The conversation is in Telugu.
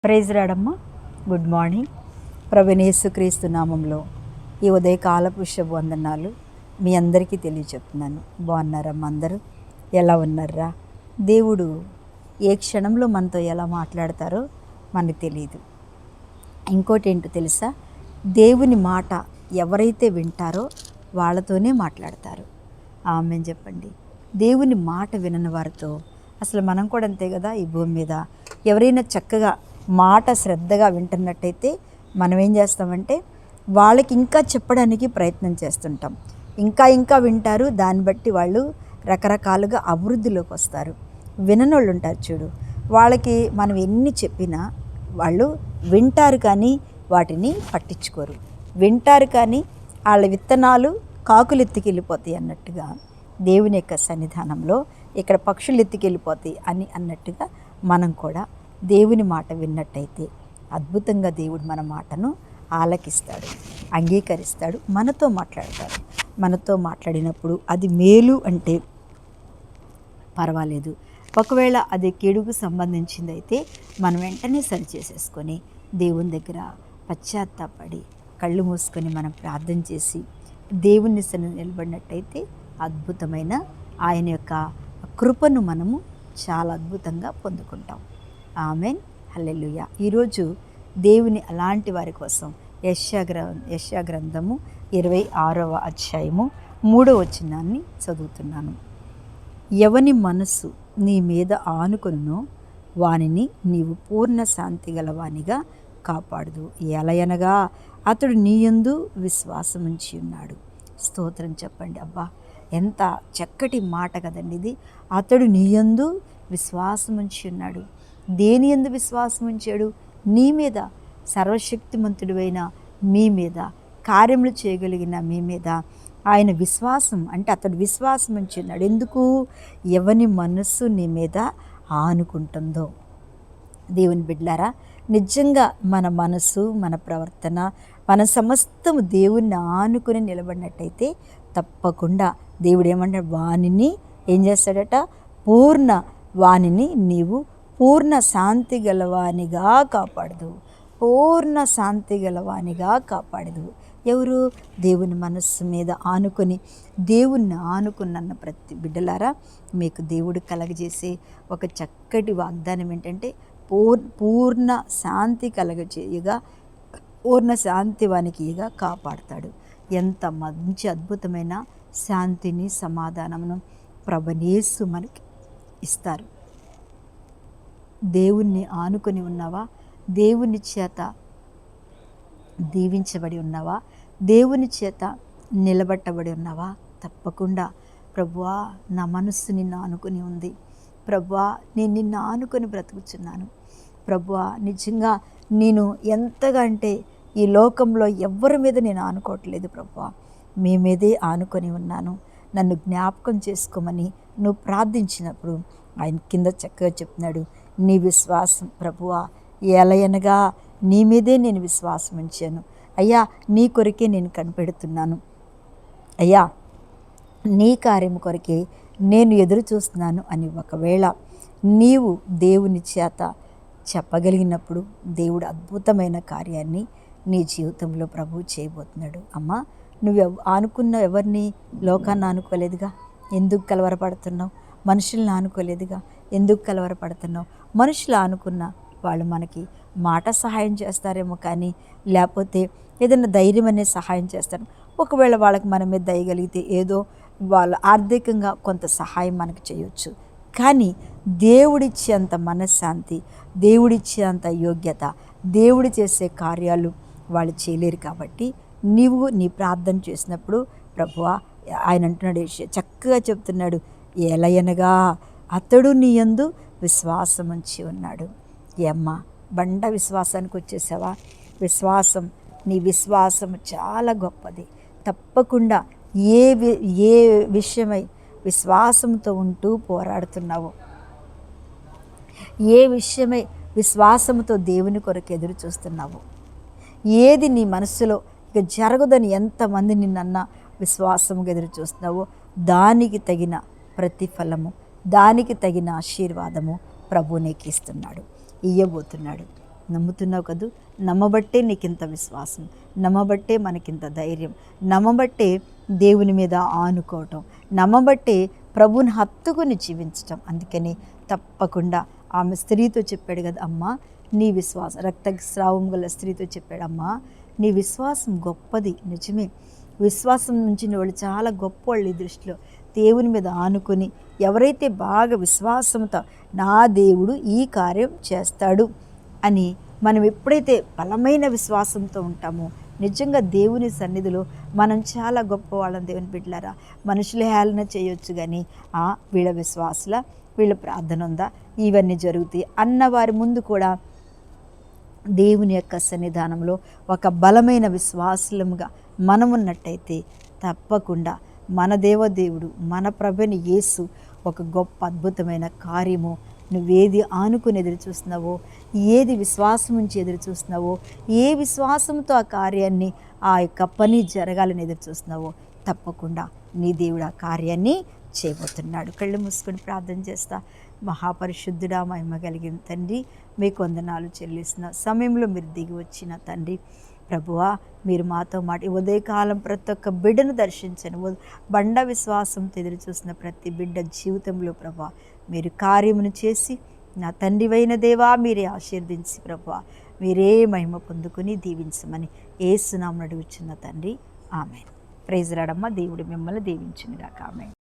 ప్రైజ్ రాడమ్మ. Good morning. ప్రభువైన యేసుక్రీస్తు నామంలో ఈ ఉదయకాలపు శుభవందనాలు మీ అందరికీ తెలియచెప్తున్నాను. బాగున్నారమ్మా అందరూ? ఎలా ఉన్నారా? దేవుడు ఏ క్షణంలో మనతో ఎలా మాట్లాడతారో మనకు తెలియదు. ఇంకోటి ఏంటో తెలుసా, దేవుని మాట ఎవరైతే వింటారో వాళ్ళతోనే మాట్లాడతారు. ఆమెన్ చెప్పండి. దేవుని మాట వినని వారితో అసలు మనం కూడా అంతే కదా. ఈ భూమి మీద ఎవరైనా చక్కగా మాట శ్రద్ధగా వింటున్నట్టయితే మనం ఏం చేస్తామంటే వాళ్ళకి ఇంకా చెప్పడానికి ప్రయత్నం చేస్తుంటాం. ఇంకా వింటారు. దాన్ని బట్టి వాళ్ళు రకరకాలుగా అభివృద్ధిలోకి వస్తారు. విననోళ్ళు ఉంటారు చూడు, వాళ్ళకి మనం ఎన్ని చెప్పినా వాళ్ళు వింటారు కానీ వాటిని పట్టించుకోరు. వింటారు కానీ వాళ్ళ విత్తనాలు కాకులు ఎత్తుకెళ్ళిపోతాయి అన్నట్టుగా, దేవుని యొక్క సన్నిధానంలో ఇక్కడ పక్షులు ఎత్తుకెళ్ళిపోతాయి అని అన్నట్టుగా మనం కూడా దేవుని మాట విన్నట్టయితే అద్భుతంగా దేవుడు మన మాటను ఆలకిస్తాడు, అంగీకరిస్తాడు, మనతో మాట్లాడతాడు. మనతో మాట్లాడినప్పుడు అది మేలు అంటే పర్వాలేదు. ఒకవేళ అది కీడుకు సంబంధించింది అయితే మనం వెంటనే సరిచేసేసుకొని దేవుని దగ్గర పశ్చాత్తాపడి కళ్ళు మూసుకొని మనం ప్రార్థన చేసి దేవుని సన్నిధిలో నిలబడినట్టయితే అద్భుతమైన ఆయన యొక్క కృపను మనము చాలా అద్భుతంగా పొందుకుంటాం. ఆమెన్. హల్లెలూయా. ఈరోజు దేవుని అలాంటి వారి కోసం యెషయా గ్రంథము 26వ అధ్యాయము 3వ వచనాన్ని చదువుతున్నాను. ఎవని మనస్సు నీ మీద ఆనుకొనునో వానిని నీవు పూర్ణ శాంతి గలవానిగా కాపాడుదు. ఎలయనగా అతడు నీయందు విశ్వాసముంచి ఉన్నాడు. స్తోత్రం చెప్పండి. అబ్బా, ఎంత చక్కటి మాట కదండి ఇది. అతడు నీయందు విశ్వాసముంచి ఉన్నాడు. దేని యందు విశ్వాసం ఉంచాడు? నీ మీద, సర్వశక్తిమంతుడివైన మీ మీద, కార్యములు చేయగలిగిన మీ మీద ఆయన విశ్వాసం అంటే అతడు విశ్వాసం ఉంచి ఉన్నాడు. ఎందుకు? ఎవని మనస్సు నీ మీద ఆనుకుంటుందో. దేవుని బిడ్డలారా, నిజంగా మన మనసు, మన ప్రవర్తన, మన సమస్తము దేవుణ్ణి ఆనుకుని నిలబడినట్టయితే తప్పకుండా దేవుడు ఏమంటాడు? వానిని ఏం చేస్తాడట? వానిని నీవు పూర్ణ శాంతి గలవానిగా కాపాడదు. పూర్ణ శాంతి గలవానిగా కాపాడదు. ఎవరు? దేవుని మనస్సు మీద ఆనుకొని, దేవుణ్ణి ఆనుకున్న ప్రతి బిడ్డలారా, మీకు దేవుడు కలగజేసే ఒక చక్కటి వాగ్దానం ఏంటంటే పూర్ణ శాంతి కలగజేయగా, పూర్ణ శాంతి వానికి ఇగా కాపాడతాడు. ఎంత మంచి అద్భుతమైన శాంతిని, సమాధానమును ప్రభువైన యేసు మనకి ఇస్తారు. దేవుణ్ణి ఆనుకొని ఉన్నావా? దేవుని చేత దీవించబడి ఉన్నావా? దేవుని చేత నిలబట్టబడి ఉన్నావా? తప్పకుండా ప్రభువా, నా మనస్సు నిన్ను ఆనుకొని ఉంది. ప్రభువా, నేను నిన్ను ఆనుకొని బ్రతుకుచున్నాను. ప్రభువా, నిజంగా నేను ఎంతగా అంటే ఈ లోకంలో ఎవ్వరి మీద నేను ఆనుకోవట్లేదు ప్రభువా, మీ మీదే ఆనుకొని ఉన్నాను, నన్ను జ్ఞాపకం చేసుకోమని నువ్వు ప్రార్థించినప్పుడు ఆయన కింద చక్కగా చెప్తున్నాడు, నీ విశ్వాసం ప్రభువా, ఎలయనగా నీ మీదే నేను విశ్వాసం ఉంచాను అయ్యా, నీ కొరకే నేను కనిపెడుతున్నాను అయ్యా, నీ కార్యం కొరకే నేను ఎదురు చూస్తున్నాను అని ఒకవేళ నీవు దేవుని చేత చెప్పగలిగినప్పుడు దేవుడు అద్భుతమైన కార్యాన్ని నీ జీవితంలో ప్రభువు చేయబోతున్నాడు. అమ్మా, నువ్వు ఆనుకున్న ఎవరిని? లోకాన్ని ఆనుకోలేదుగా, ఎందుకు కలవరపడుతున్నావు? మనుషులను ఆనుకోలేదుగా, ఎందుకు కలవరపడుతున్నావు? మనుషులు ఆనుకున్న వాళ్ళు మనకి మాట సహాయం చేస్తారేమో కానీ, లేకపోతే ఏదైనా ధైర్యం అనే సహాయం చేస్తారు. ఒకవేళ వాళ్ళకి మన మీద దయగలిగితే ఏదో వాళ్ళు ఆర్థికంగా కొంత సహాయం మనకు చేయొచ్చు. కానీ దేవుడిచ్చేంత మనశ్శాంతి, దేవుడిచ్చేంత యోగ్యత, దేవుడు చేసే కార్యాలు వాళ్ళు చేయలేరు. కాబట్టి నీవు నీ ప్రార్థన చేసినప్పుడు ప్రభువా, ఆయన అంటున్నాడు, చక్కగా చెప్తున్నాడు, ఎలయనగా అతడు నీ యందు విశ్వాసం ఉంచి ఉన్నాడు. ఏమ్మా, బండ విశ్వాసానికి వచ్చేసావా? నీ విశ్వాసం చాలా గొప్పది. తప్పకుండా ఏ విషయమై విశ్వాసంతో ఉంటూ పోరాడుతున్నావో, ఏ విషయమై విశ్వాసంతో దేవుని కొరకు ఎదురు చూస్తున్నావు, ఏది నీ మనసులో ఇక జరగదని ఎంతమంది నిన్నన్నా విశ్వాసముగా ఎదురు చూస్తున్నావో దానికి తగిన ప్రతిఫలము, దానికి తగిన ఆశీర్వాదము ప్రభు నీకు ఇస్తున్నాడు, ఇయ్యబోతున్నాడు. నమ్ముతున్నావు కదూ, నమ్మబట్టే నీకింత విశ్వాసం, నమ్మబట్టే మనకింత ధైర్యం, నమ్మబట్టే దేవుని మీద ఆనుకోవటం, నమ్మబట్టే ప్రభుని హత్తుకుని జీవించటం. అందుకని తప్పకుండా ఆమె స్త్రీతో చెప్పాడు కదా, అమ్మా నీ విశ్వాసం, రక్తస్రావం గల స్త్రీతో చెప్పాడు, అమ్మా నీ విశ్వాసం గొప్పది. నిజమే, విశ్వాసం నుంచి వాళ్ళు చాలా గొప్పవాళ్ళు ఈ దృష్టిలో. దేవుని మీద ఆనుకొని ఎవరైతే బాగా విశ్వాసంతో నా దేవుడు ఈ కార్యం చేస్తాడు అని మనం ఎప్పుడైతే బలమైన విశ్వాసంతో ఉంటామో, నిజంగా దేవుని సన్నిధిలో మనం చాలా గొప్పవాళ్ళం. దేవుని బిడ్డలారా, మనుషులు హేళన చేయొచ్చు కానీ వీళ్ళ విశ్వాసుల, వీళ్ళ ప్రార్థన ఉందా, ఇవన్నీ జరుగుతాయి అన్న వారి ముందు కూడా దేవుని యొక్క సన్నిధానంలో ఒక బలమైన విశ్వాసులముగా మనమున్నట్టయితే తప్పకుండా మన దేవదేవుడు, మన ప్రభుని యేసు ఒక గొప్ప అద్భుతమైన కార్యము, నువ్వేది ఆనుకుని ఎదురు చూస్తున్నావో, ఏది విశ్వాసం నుంచి ఎదురు చూస్తున్నావో, ఏ విశ్వాసంతో ఆ కార్యాన్ని, ఆ యొక్క పని జరగాలని ఎదురు చూస్తున్నావో, తప్పకుండా నీ దేవుడు ఆ కార్యాన్ని చేయబోతున్నాడు. కళ్ళు మూసుకొని ప్రార్థన చేస్తా. మహాపరిశుద్ధుడా, మహిమ కలిగిన తండ్రి, మీకు వందనాలు చెల్లిస్తున్న సమయంలో మీరు దిగి వచ్చిన తండ్రి, ప్రభువా మీరు మాతో ఉదయకాలం ప్రతి ఒక్క బిడ్డను దర్శించను. బండ విశ్వాసంతో ఎదురు చూసిన ప్రతి బిడ్డ జీవితంలో ప్రభువా మీరు కార్యమును చేసి, నా తండ్రివైన దేవా మీరే ఆశీర్వదించి ప్రభువా మీరే మహిమ పొందుకొని దీవించమని యేసు నామమున అడుగుచున్న తండ్రి, ఆమేన్. ప్రైజ్ రాడమ్మ. దేవుడు మిమ్మల్ని దీవించునుగాక. ఆమేన్.